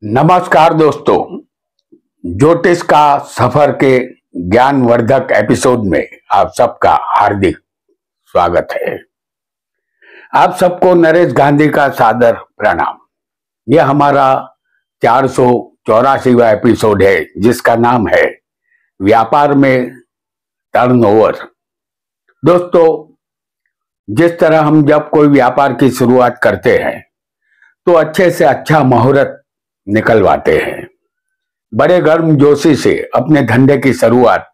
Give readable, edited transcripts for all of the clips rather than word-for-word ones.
नमस्कार दोस्तों, ज्योतिष का सफर के ज्ञानवर्धक एपिसोड में आप सबका हार्दिक स्वागत है। आप सबको नरेश गांधी का सादर प्रणाम। यह हमारा 484वां एपिसोड है जिसका नाम है व्यापार में टर्नओवर। दोस्तों, जिस तरह हम जब कोई व्यापार की शुरुआत करते हैं तो अच्छे से अच्छा मुहूर्त निकलवाते हैं। बड़े गर्मजोशी से अपने धंधे की शुरुआत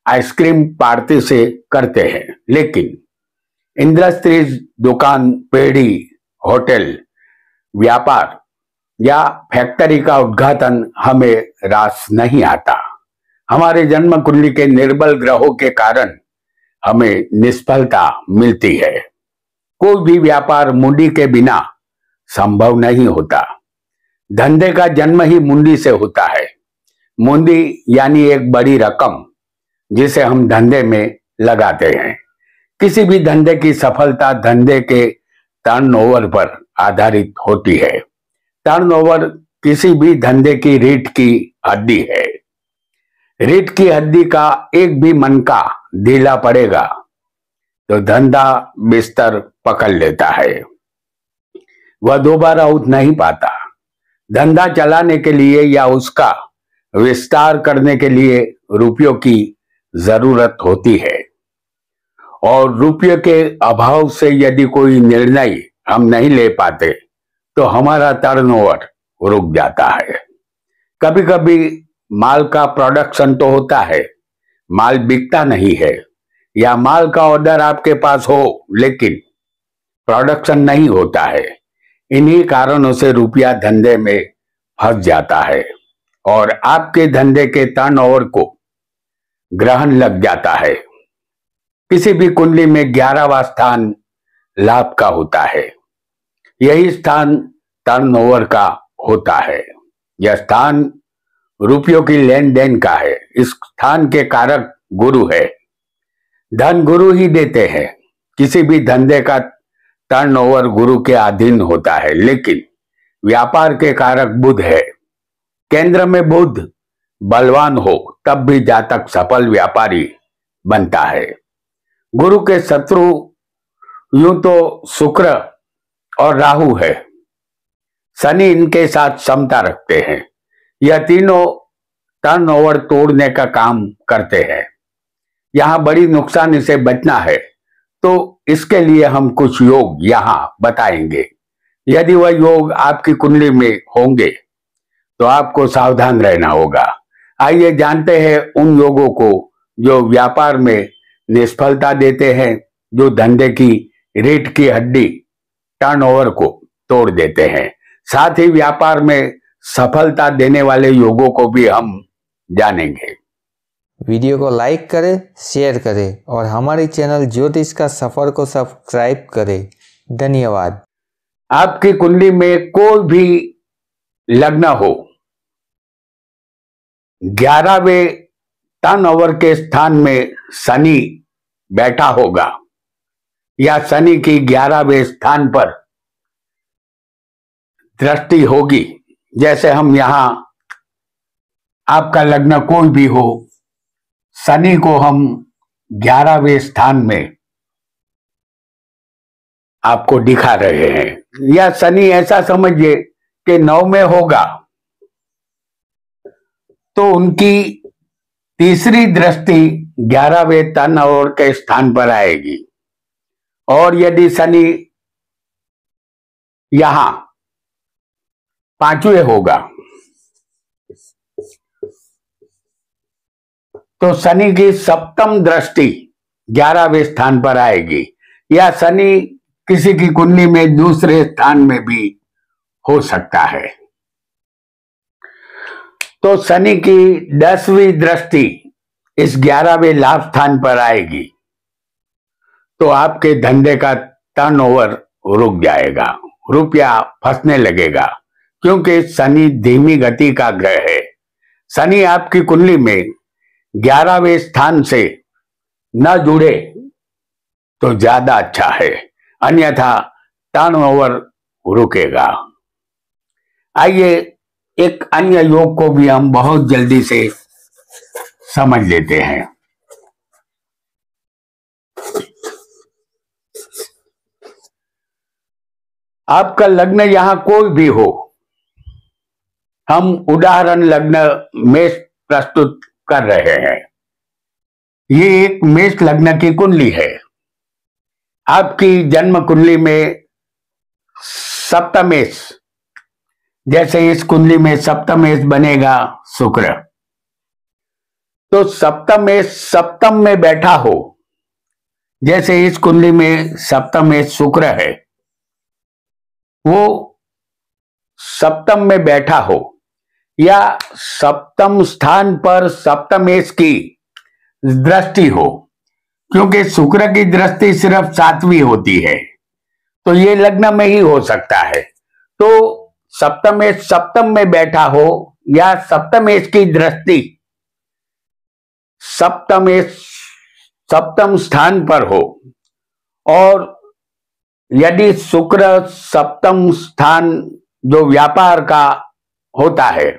आइसक्रीम पार्टी से करते हैं, लेकिन इंडस्ट्रीज, दुकान, पेड़ी, होटल, व्यापार या फैक्ट्री का उद्घाटन हमें रास नहीं आता। हमारे जन्म कुंडली के निर्बल ग्रहों के कारण हमें निष्फलता मिलती है। कोई भी व्यापार मुंडी के बिना संभव नहीं होता। धंधे का जन्म ही मुंडी से होता है। मुंडी यानी एक बड़ी रकम जिसे हम धंधे में लगाते हैं। किसी भी धंधे की सफलता धंधे के टर्नओवर पर आधारित होती है। टर्नओवर किसी भी धंधे की रीढ़ की हड्डी है। रीढ़ की हड्डी का एक भी मनका ढीला पड़ेगा तो धंधा बिस्तर पकड़ लेता है, वह दोबारा उठ नहीं पाता। धंधा चलाने के लिए या उसका विस्तार करने के लिए रुपयों की जरूरत होती है, और रुपये के अभाव से यदि कोई निर्णय हम नहीं ले पाते तो हमारा टर्नओवर रुक जाता है। कभी कभी माल का प्रोडक्शन तो होता है, माल बिकता नहीं है, या माल का ऑर्डर आपके पास हो लेकिन प्रोडक्शन नहीं होता है। इन्हीं कारणों से रुपया धंधे में फंस जाता है और आपके धंधे के टर्नओवर को ग्रहण लग जाता है। किसी भी कुंडली में 11वां स्थान लाभ का होता है। यही स्थान टर्नओवर का होता है। यह स्थान रुपयों की लेन देन का है। इस स्थान के कारक गुरु है। धन गुरु ही देते हैं। किसी भी धंधे का टर्नओवर गुरु के अधीन होता है, लेकिन व्यापार के कारक बुध है। केंद्र में बुध बलवान हो तब भी जातक सफल व्यापारी बनता है। गुरु के शत्रु यूं तो शुक्र और राहु है। शनि इनके साथ समता रखते हैं। यह तीनों टर्नओवर तोड़ने का काम करते हैं। यहां बड़ी नुकसान से बचना है तो इसके लिए हम कुछ योग यहां बताएंगे। यदि वह योग आपकी कुंडली में होंगे तो आपको सावधान रहना होगा। आइए जानते हैं उन योगों को जो व्यापार में निष्फलता देते हैं, जो धंधे की रीढ़ की हड्डी टर्नओवर को तोड़ देते हैं। साथ ही व्यापार में सफलता देने वाले योगों को भी हम जानेंगे। वीडियो को लाइक करें, शेयर करें और हमारे चैनल ज्योतिष का सफर को सब्सक्राइब करें। धन्यवाद। आपकी कुंडली में कोई भी लग्न हो, 11वें टर्नओवर के स्थान में शनि बैठा होगा या शनि की 11वें स्थान पर दृष्टि होगी। जैसे हम यहां आपका लग्न कोई भी हो, शनि को हम 11वें स्थान में आपको दिखा रहे हैं, या शनि ऐसा समझिए कि 9 में होगा तो उनकी तीसरी दृष्टि 11वें टर्नओवर के स्थान पर आएगी। और यदि शनि यहां 5वें होगा तो शनि की सप्तम दृष्टि 11वें स्थान पर आएगी, या शनि किसी की कुंडली में दूसरे स्थान में भी हो सकता है। तो शनि की 10वीं दृष्टि इस 11वें लाभ स्थान पर आएगी तो आपके धंधे का टर्नओवर रुक जाएगा, रुपया फंसने लगेगा, क्योंकि शनि धीमी गति का ग्रह है। शनि आपकी कुंडली में 11वें स्थान से न जुड़े तो ज्यादा अच्छा है, अन्यथा टर्नओवर रुकेगा। आइए एक अन्य योग को भी हम बहुत जल्दी से समझ लेते हैं। आपका लग्न यहां कोई भी हो, हम उदाहरण लग्न मेष प्रस्तुत कर रहे हैं। ये एक मेष लग्न की कुंडली है। आपकी जन्म कुंडली में सप्तमेश, जैसे इस कुंडली में सप्तमेश बनेगा शुक्र, तो सप्तमेश सप्तम में बैठा हो, जैसे इस कुंडली में सप्तमेश शुक्र है, वो सप्तम में बैठा हो या सप्तम स्थान पर सप्तमेश की दृष्टि हो, क्योंकि शुक्र की दृष्टि सिर्फ 7वीं होती है, तो ये लग्न में ही हो सकता है। तो सप्तमेश सप्तम में बैठा हो या सप्तमेश की दृष्टि सप्तमेश सप्तम स्थान पर हो, और यदि शुक्र सप्तम स्थान जो व्यापार का होता है,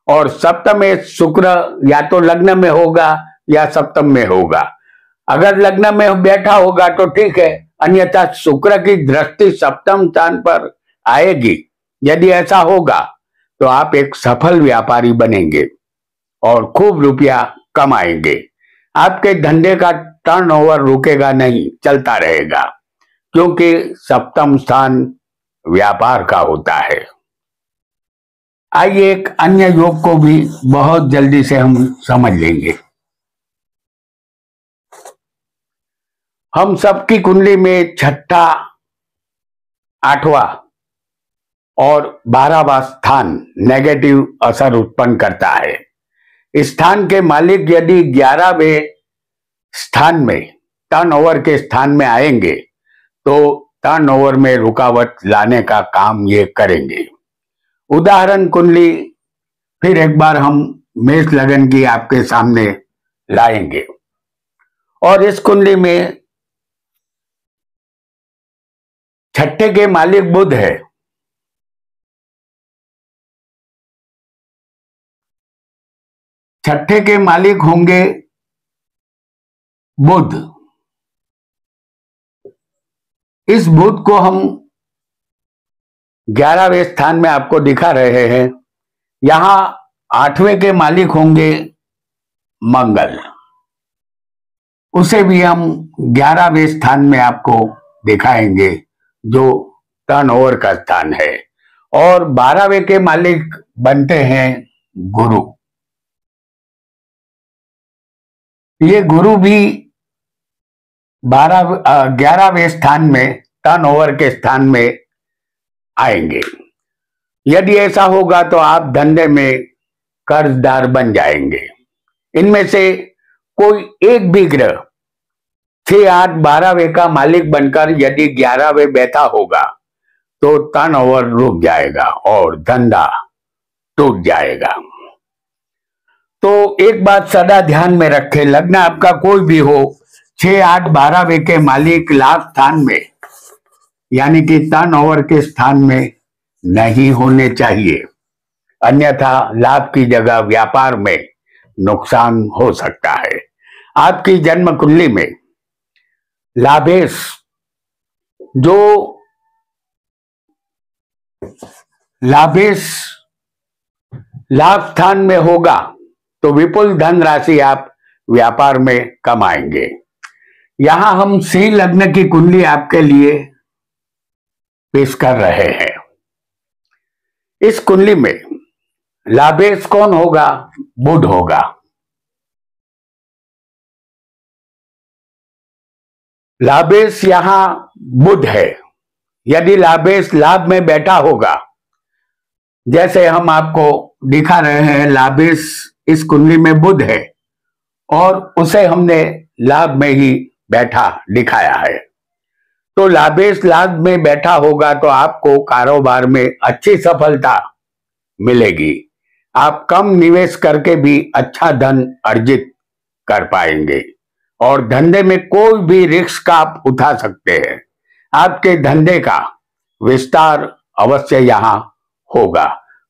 और सप्तमेश शुक्र या तो लग्न में होगा या सप्तम में होगा। अगर लग्न में बैठा होगा तो ठीक है, अन्यथा शुक्र की दृष्टि सप्तम स्थान पर आएगी। यदि ऐसा होगा तो आप एक सफल व्यापारी बनेंगे और खूब रुपया कमाएंगे। आपके धंधे का टर्नओवर रुकेगा नहीं, चलता रहेगा, क्योंकि सप्तम स्थान व्यापार का होता है। आइए एक अन्य योग को भी बहुत जल्दी से हम समझ लेंगे। हम सबकी कुंडली में छठा, 8वां और 12वां स्थान नेगेटिव असर उत्पन्न करता है। स्थान के मालिक यदि 11वें स्थान में टर्नओवर के स्थान में आएंगे तो टर्नओवर में रुकावट लाने का काम ये करेंगे। उदाहरण कुंडली फिर एक बार हम मेष लगन की आपके सामने लाएंगे, और इस कुंडली में छठे के मालिक बुध है। छठे के मालिक होंगे बुध। इस बुध को हम 11वें स्थान में आपको दिखा रहे हैं। यहां 8वें के मालिक होंगे मंगल, उसे भी हम 11वें स्थान में आपको दिखाएंगे, जो टर्नओवर का स्थान है। और 12वें के मालिक बनते हैं गुरु। ये गुरु भी 11वें स्थान में टर्नओवर के स्थान में आएंगे। यदि ऐसा होगा तो आप धंधे में कर्जदार बन जाएंगे। इनमें से कोई एक भी ग्रह 6, 8, 12वें का मालिक बनकर यदि 11वें बैठा होगा तो टर्नओवर रुक जाएगा और धंधा टूट जाएगा। तो एक बात सदा ध्यान में रखें, लग्न आपका कोई भी हो, 6, 8, 12वें के मालिक लाभ स्थान में यानी कि टर्नओवर के स्थान में नहीं होने चाहिए, अन्यथा लाभ की जगह व्यापार में नुकसान हो सकता है। आपकी जन्म कुंडली में लाभेश जो लाभेश लाभ स्थान में होगा तो विपुल धन राशि आप व्यापार में कमाएंगे। यहां हम सिंह लग्न की कुंडली आपके लिए पेश कर रहे हैं। इस कुंडली में लाभेश कौन होगा? बुध होगा। लाभेश यहां बुध है। यदि लाभेश लाभ में बैठा होगा, जैसे हम आपको दिखा रहे हैं, लाभेश इस कुंडली में बुध है और उसे हमने लाभ में ही बैठा दिखाया है। तो लाभेश लाभ में बैठा होगा तो आपको कारोबार में अच्छी सफलता मिलेगी। आप कम निवेश करके भी अच्छा धन अर्जित कर पाएंगे और धंधे में कोई भी रिस्क आप उठा सकते हैं। आपके धंधे का विस्तार अवश्य यहां होगा,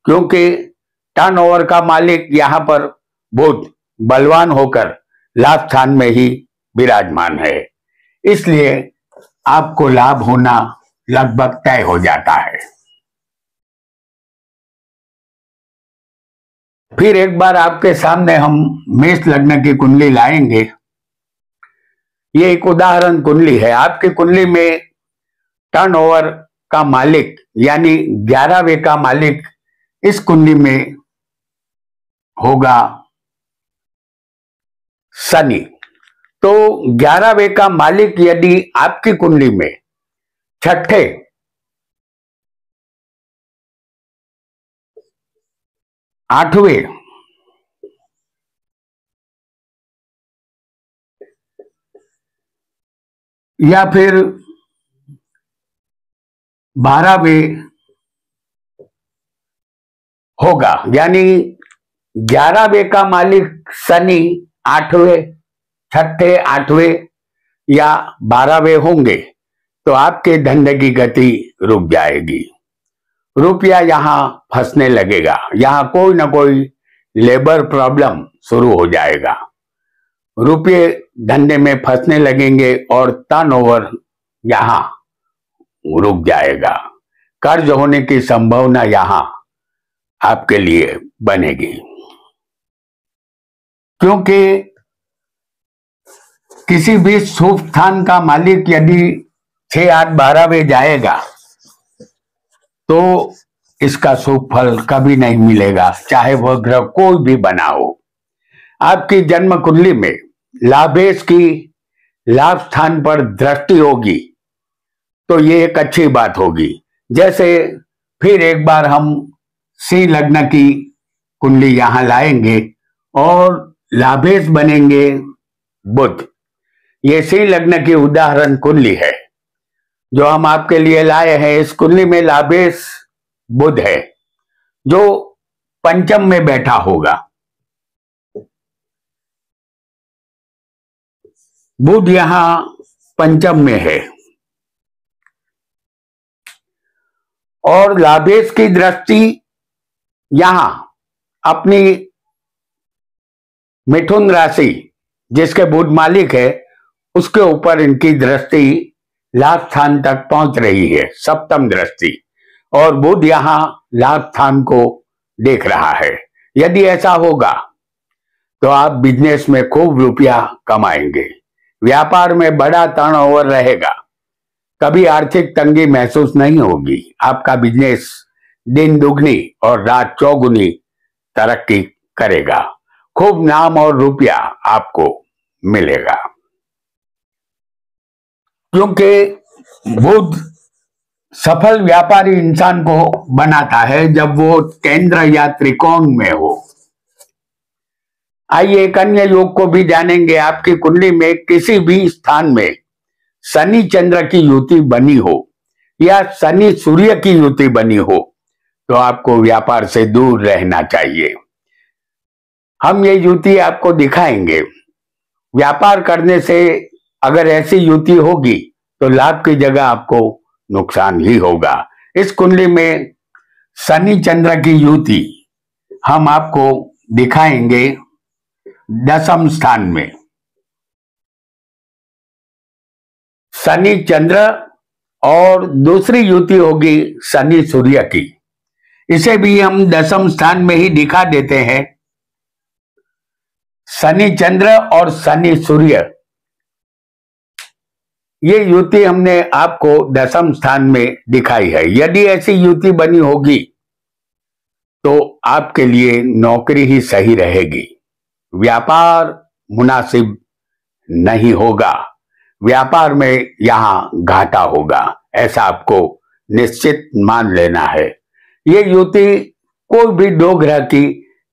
क्योंकि टर्नओवर का मालिक यहाँ पर बुध बलवान होकर लाभ स्थान में ही विराजमान है, इसलिए आपको लाभ होना लगभग तय हो जाता है। फिर एक बार आपके सामने हम मेष लग्न की कुंडली लाएंगे। ये एक उदाहरण कुंडली है। आपकी कुंडली में टर्नओवर का मालिक यानी 11वें का मालिक इस कुंडली में होगा शनि। तो 11वें का मालिक यदि आपकी कुंडली में छठे, आठवें या फिर 12वें होगा, यानी 11वें का मालिक शनि 8वें, छठे, 8वें या 12वें होंगे तो आपके धंधे की गति रुक जाएगी। रुपया यहां फंसने लगेगा, यहां कोई ना कोई लेबर प्रॉब्लम शुरू हो जाएगा। रुपये धंधे में फंसने लगेंगे और टर्नओवर यहां रुक जाएगा। कर्ज होने की संभावना यहां आपके लिए बनेगी, क्योंकि किसी भी शुभ स्थान का मालिक यदि 6, 8, 12वें जाएगा तो इसका शुभ फल कभी नहीं मिलेगा, चाहे वह ग्रह कोई भी बना हो। आपकी जन्म कुंडली में लाभेश की लाभ स्थान पर दृष्टि होगी तो ये एक अच्छी बात होगी। जैसे फिर एक बार हम सिंह लग्न की कुंडली यहां लाएंगे और लाभेश बनेंगे बुध। ये सिंह लग्न की उदाहरण कुंडली है जो हम आपके लिए लाए हैं। इस कुंडली में लाभेश बुध है जो पंचम में बैठा होगा। बुध यहां पंचम में है और लाभेश की दृष्टि यहां अपनी मिथुन राशि जिसके बुध मालिक है उसके ऊपर इनकी दृष्टि लाभ स्थान तक पहुंच रही है, सप्तम दृष्टि, और बुध यहां लाभ स्थान को देख रहा है। यदि ऐसा होगा तो आप बिजनेस में खूब रुपया कमाएंगे, व्यापार में बड़ा टर्नओवर रहेगा, कभी आर्थिक तंगी महसूस नहीं होगी। आपका बिजनेस दिन दुगनी और रात चौगुनी तरक्की करेगा, खूब नाम और रुपया आपको मिलेगा, क्योंकि बुध सफल व्यापारी इंसान को बनाता है जब वो केंद्र या त्रिकोण में हो। आइए एक अन्य योग को भी जानेंगे। आपकी कुंडली में किसी भी स्थान में शनि चंद्र की युति बनी हो या शनि सूर्य की युति बनी हो तो आपको व्यापार से दूर रहना चाहिए। हम ये युति आपको दिखाएंगे। व्यापार करने से अगर ऐसी युति होगी तो लाभ की जगह आपको नुकसान ही होगा। इस कुंडली में शनि चंद्र की युति हम आपको दिखाएंगे 10वें स्थान में। शनि चंद्र और दूसरी युति होगी शनि सूर्य की, इसे भी हम 10वें स्थान में ही दिखा देते हैं। शनि चंद्र और शनि सूर्य, ये युति हमने आपको 10वें स्थान में दिखाई है। यदि ऐसी युति बनी होगी तो आपके लिए नौकरी ही सही रहेगी, व्यापार मुनासिब नहीं होगा, व्यापार में यहां घाटा होगा, ऐसा आपको निश्चित मान लेना है। ये युति कोई भी दो ग्रह की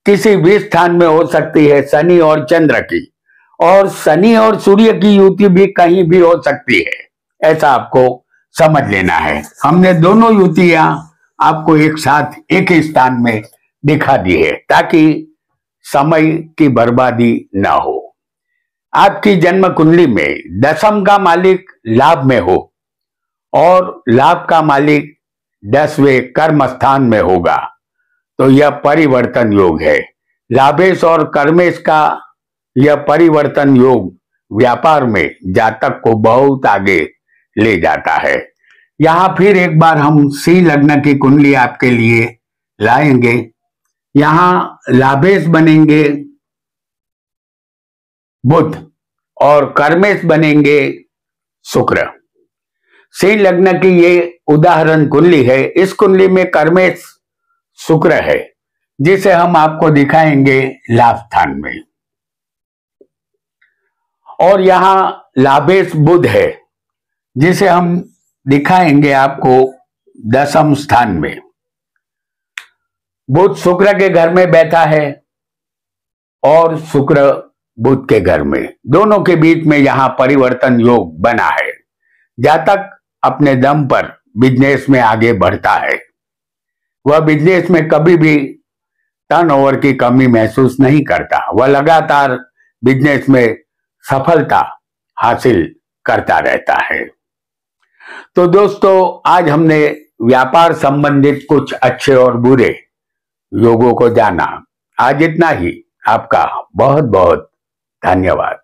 किसी भी स्थान में हो सकती है, शनि और चंद्र की, और शनि और सूर्य की युति भी कहीं भी हो सकती है, ऐसा आपको समझ लेना है। हमने दोनों युतियां आपको एक साथ एक ही स्थान में दिखा दी है ताकि समय की बर्बादी ना हो। आपकी जन्म कुंडली में 10वें का मालिक लाभ में हो और लाभ का मालिक 10वें कर्म स्थान में होगा तो यह परिवर्तन योग है। लाभेश और कर्मेश का यह परिवर्तन योग व्यापार में जातक को बहुत आगे ले जाता है। यहां फिर एक बार हम सिंह लग्न की कुंडली आपके लिए लाएंगे। यहां लाभेश बनेंगे बुध और कर्मेश बनेंगे शुक्र। सिंह लग्न की ये उदाहरण कुंडली है। इस कुंडली में कर्मेश शुक्र है, जिसे हम आपको दिखाएंगे लाभ स्थान में, और यहां लाभेश बुध है, जिसे हम दिखाएंगे आपको दशम स्थान में। बुध शुक्र के घर में बैठा है और शुक्र बुध के घर में, दोनों के बीच में यहां परिवर्तन योग बना है। जातक अपने दम पर बिजनेस में आगे बढ़ता है। वह बिजनेस में कभी भी टर्नओवर की कमी महसूस नहीं करता। वह लगातार बिजनेस में सफलता हासिल करता रहता है। तो दोस्तों, आज हमने व्यापार संबंधित कुछ अच्छे और बुरे योगों को जाना। आज इतना ही। आपका बहुत बहुत धन्यवाद।